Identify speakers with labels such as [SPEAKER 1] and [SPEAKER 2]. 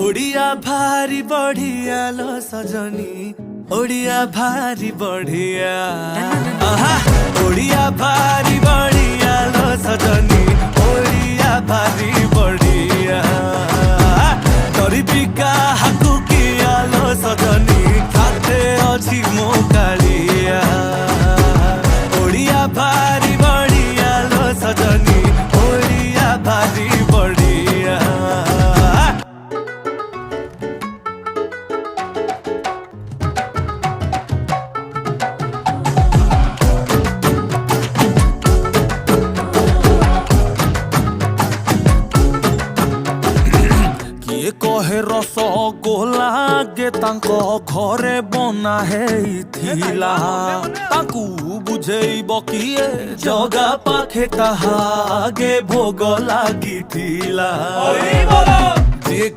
[SPEAKER 1] ओडिया भारी बढ़िया लो सजनी ओडिया भारी बढ़िया ओडिया भारी बढ़िया लो सजनी ओडिया भारी बढ़िया गरीबिका हाकु किया लो सजनी खाते अछि मो कालिया ओडिया भारी बढ़िया लो सजनी ओडिया भारी बढ़िया किए कहे रस गोला गे तांको घरे बना हेइथिला तांकू बुझेइब किए जगा पाखे ताहा गे भोग लागिथिला जे